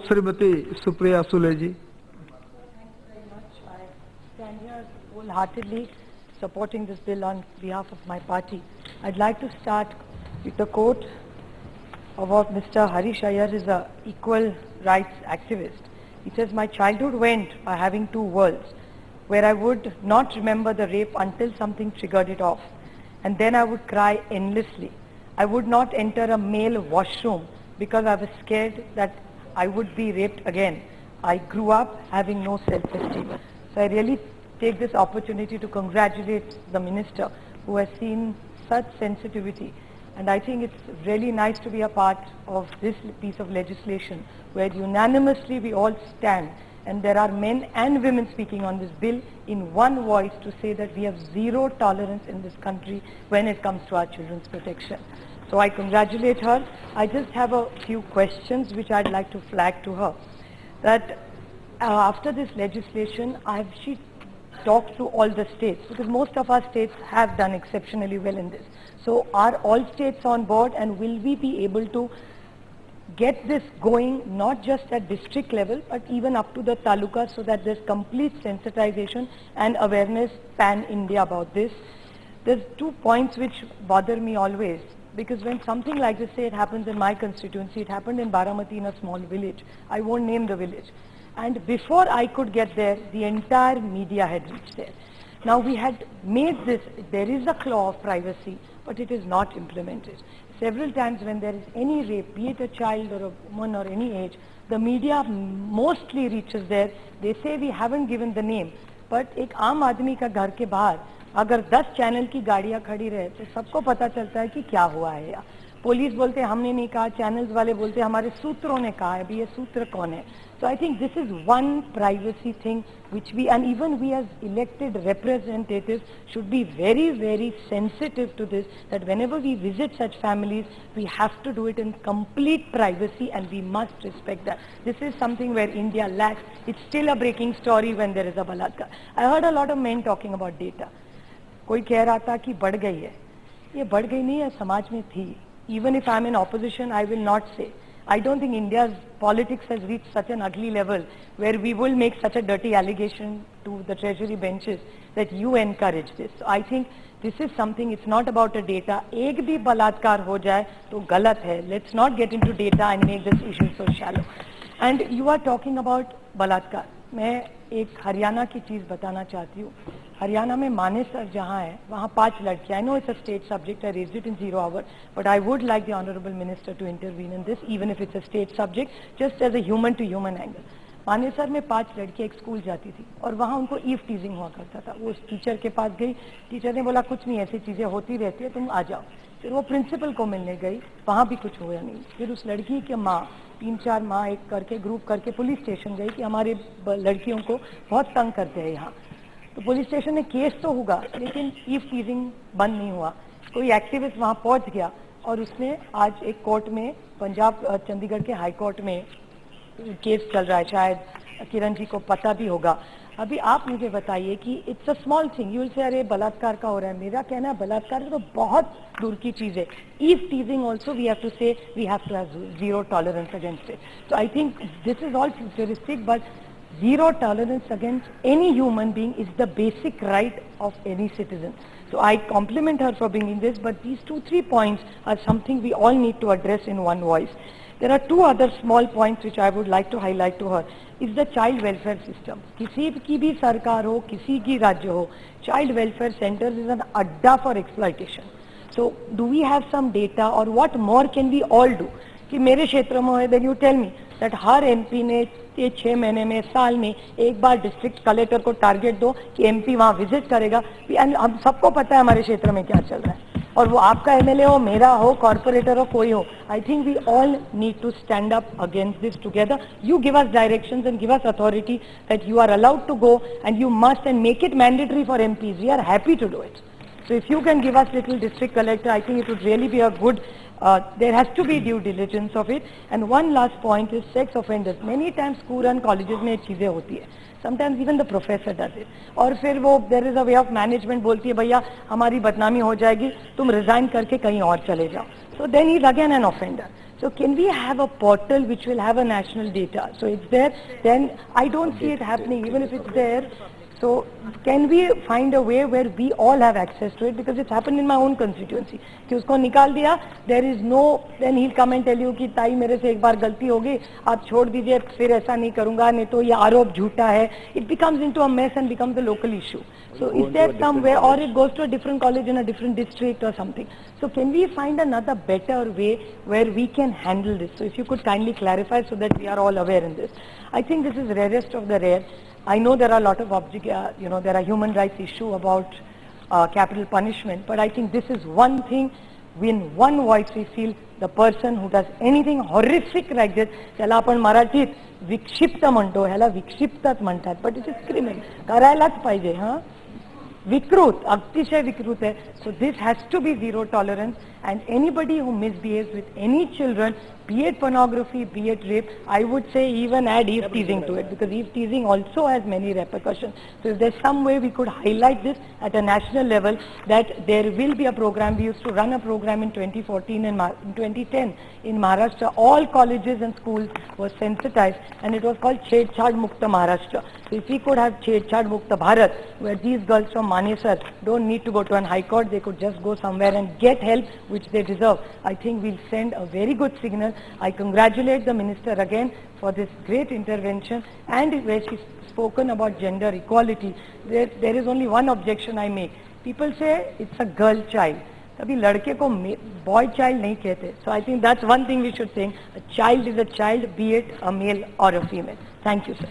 Srimati Supriya Sule ji. Thank you very much. I stand here wholeheartedly supporting this bill on behalf of my party. I'd like to start with the quote about Mr. Harish. Iyer is an equal rights activist. He says, "My childhood went by having two worlds, where I would not remember the rape until something triggered it off. And then I would cry endlessly. I would not enter a male washroom because I was scared that I would be raped again. I grew up having no self-esteem." So I really take this opportunity to congratulate the minister who has seen such sensitivity. And I think it's really nice to be a part of this piece of legislation where unanimously we all stand, and there are men and women speaking on this bill in one voice to say that we have zero tolerance in this country when it comes to our children's protection. So I congratulate her. I just have a few questions which I'd like to flag to her. That after this legislation, she talked to all the states, because most of our states have done exceptionally well in this. So are all states on board, and will we be able to get this going not just at district level but even up to the taluka, so that there's complete sensitization and awareness pan-India about this? There's 2 points which bother me always, because when something like this, say it happens in my constituency, it happened in Baramati in a small village. I won't name the village. And before I could get there, the entire media had reached there. Now we had made this, there is a clause of privacy, but it is not implemented. Several times when there is any rape, be it a child or a woman or any age, the media mostly reaches there. They say we haven't given the name, but एक आम आदमी का घर के बाहर अगर 10 channel की गाड़ियां खड़ी रहे तो सबको पता चलता है कि क्या हुआ है। या पुलिस बोलते हमने नहीं कहा, चैनल्स वाले बोलते हमारे सूत्रों ने कहा है, अभी ये सूत्र कौन है? So I think this is one privacy thing which we, and even we as elected representatives, should be very, very sensitive to this, that whenever we visit such families, we have to do it in complete privacy, and we must respect that. This is something where India lacks. It's still a breaking story when there is a balatkar. I heard a lot of men talking about data. कोई कह रहा था कि बढ़ गई है. ये बढ़ गई नहीं है, समाज में थी. Even if I'm in opposition, I will not say. I don't think India's politics has reached such an ugly level where we will make such a dirty allegation to the treasury benches that you encourage this. So I think this is something, it's not about a data. एक भी बलात्कार हो जाए तो गलत है. Let's not get into data and make this issue so shallow. And you are talking about बलात्कार. मैं एक हरियाणा की चीज़ बताना चाहती हूँ. हरियाणा में मानेसर जहाँ है वहाँ 5 लड़कियाँ. I know it's a state subject, I raised it in 0 hour, but I would like the Honourable Minister to intervene in this, even if it's a state subject, just as a human to human angle. Manesar में 5 लड़कियाँ एक school जाती थी और वहाँ उनको eve teasing हुआ करता था. वो उस टीचर के पास गई, टीचर ने बोला कुछ नहीं, ऐसी चीज़ें होती रहती है, तुम आ जाओ. फिर वो प्रिंसिपल को मिलने गई, वहाँ भी कुछ हुआ नहीं. फिर उस लड़की की माँ 3-4 माँ एक करके ग्रुप करके पुलिस स्टेशन गई कि हमारे लड़कियों को बहुत तंग करते हैं यहाँ. तो पुलिस स्टेशन में केस तो होगा, लेकिन ईव टीजिंग बंद नहीं हुआ. कोई एक्टिविस्ट वहाँ पहुँच गया और उसने आज एक कोर्ट में, पंजाब चंडीगढ़ के हाई कोर्ट में केस चल रहा है, शायद किरण जी को पता भी होगा. अभी आप मुझे बताइए कि it's a small thing, you will say अरे बलात्कार का हो रहा है. मेरा कहना है बलात्कार तो बहुत दूर की चीज़ है. Eve teasing also we have to say we have to have zero tolerance against it. So I think this is all futuristic, but zero tolerance against any human being is the basic right of any citizen. So I compliment her for bringing this, but these 2-3 points are something we all need to address in one voice. There are 2 other small points which I would like to highlight to her. Is the child welfare system. किसी की भी सरकार हो, किसी की राज्य हो, child welfare centers is an adda for exploitation. So do we have some data, or what more can we all do? कि मेरे क्षेत्र में है, then you tell me that her MP ने 6 महीने में, साल में एक बार डिस्ट्रिक्ट कलेक्टर को टारगेट दो कि एमपी वहाँ विजिट करेगा. हम सबको पता है हमारे क्षेत्र में क्या चल रहा है, और वो आपका एमएलए हो, मेरा हो, कॉर्पोरेटर हो, कोई हो. I think we all need to stand up against this together. You give us directions and give us authority that you are allowed to go, and you must, and make it mandatory for MPs. We are happy to do it. So if you can give us little district collector, I think it would really be a good, there has to be due diligence of it. And one last point is sex offenders. Many times school and colleges में चीजें होती है. Sometimes even the professor does it. और फिर वो there is a way of management बोलती है भैया हमारी बदनामी हो जाएगी, तुम resign करके कहीं और चले जाओ. So then he's again an offender. So can we have a portal which will have a national data? So it's there, then I don't see it happening, even if it's there. So can we find a way where we all have access to it? Because it's happened in my own constituency. कि उसको निकाल दिया, there is no, then he'll come and tell you कि ताई मेरे से एक बार गलती हो गई, आप छोड़ दीजिए, फिर ऐसा नहीं करूँगा, नहीं तो ये आरोप झूठा है. It becomes into a mess and becomes a local issue. So is there some way, or it goes to a different college in a different district or something? So can we find another better way where we can handle this? So if you could kindly clarify so that we are all aware in this. I think this is rarest of the rare. I know there are a lot of there are human rights issue about capital punishment, but I think this is one thing, in one voice we feel the person who does anything horrific like this, त्याला आपण मराठीत विक्षिप्त म्हणतो, ह्याला विक्षिप्तच म्हणतात, but it is criminal, करायलाच पाहिजे, हां, विकृत, अतिशय विकृत है. So this has to be zero tolerance, and anybody who misbehaves with any children, be it pornography, be it rape, I would say even add Eve teasing to it, because Eve teasing also has many repercussions. So if there's some way we could highlight this at a national level, that there will be a program. We used to run a program in 2014 and in 2010 in Maharashtra. All colleges and schools were sensitized, and it was called Chedchad Mukht Maharashtra. So if we could have Chedchad Mukht Bharat, where these girls from Manesar don't need to go to an high court, they could just go somewhere and get help which they deserve, I think we'll send a very good signal. I congratulate the minister again for this great intervention, and where she's spoken about gender equality. There is only one objection I make. People say it's a girl child. कभी लड़के को boy child नहीं कहते. So I think that's one thing we should say. A child is a child, be it a male or a female. Thank you, sir.